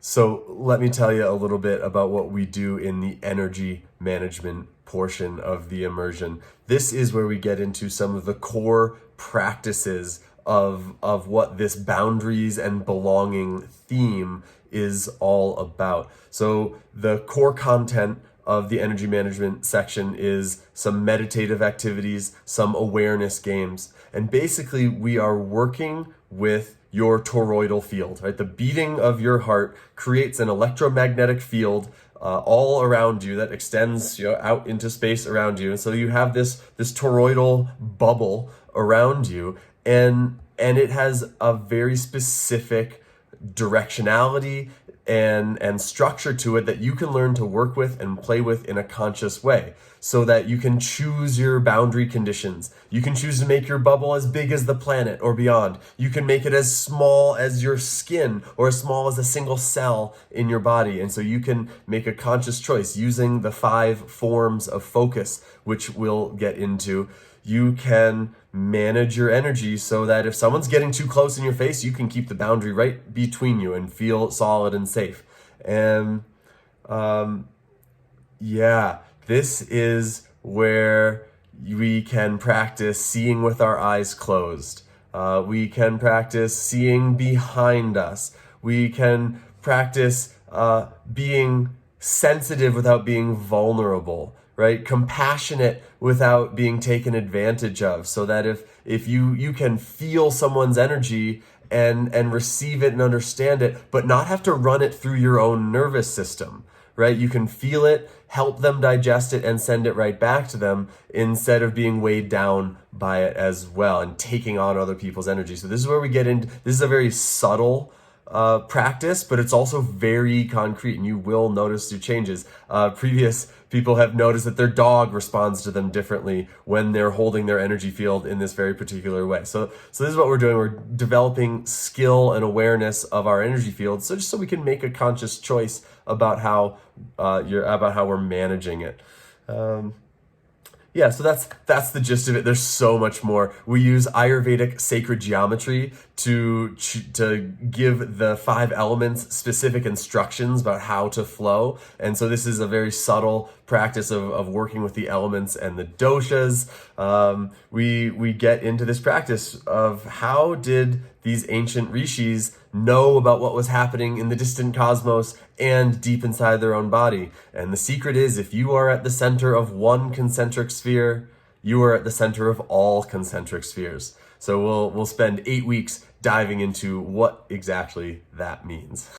So let me tell you a little bit about what we do in the energy management portion of the immersion. This is where we get into some of the core practices of what this boundaries and belonging theme is all about. So the core content of the energy management section is some meditative activities, some awareness games. And basically we are working with your toroidal field, right? The beating of your heart creates an electromagnetic field all around you that extends, out into space around you. And so you have this toroidal bubble around you, and it has a very specific directionality and structure to it that you can learn to work with and play with in a conscious way, so that you can choose your boundary conditions. You can choose to make your bubble as big as the planet or beyond. You can make it as small as your skin or as small as a single cell in your body. And so you can make a conscious choice using the 5 forms of focus, which we'll get into. You can manage your energy so that if someone's getting too close in your face, you can keep the boundary right between you and feel solid and safe. And this is where we can practice seeing with our eyes closed. We can practice seeing behind us. We can practice being sensitive without being vulnerable, right? Compassionate without being taken advantage of, so that if you can feel someone's energy and receive it and understand it, but not have to run it through your own nervous system, right? You can feel it, help them digest it, and send it right back to them instead of being weighed down by it as well and taking on other people's energy. So this is where we get into, this is a very subtle practice, but it's also very concrete, and you will notice your changes. Previous people have noticed that their dog responds to them differently when they're holding their energy field in this very particular way. So this is what we're doing. We're developing skill and awareness of our energy field, so just so we can make a conscious choice about how we're managing it. So that's the gist of it. There's so much more. We use Ayurvedic sacred geometry to give the 5 elements specific instructions about how to flow. And so this is a very subtle practice of working with the elements and the doshas. We get into this practice of how did these ancient rishis know about what was happening in the distant cosmos and deep inside their own body. And the secret is, if you are at the center of one concentric sphere, you are at the center of all concentric spheres. So we'll spend 8 weeks diving into what exactly that means.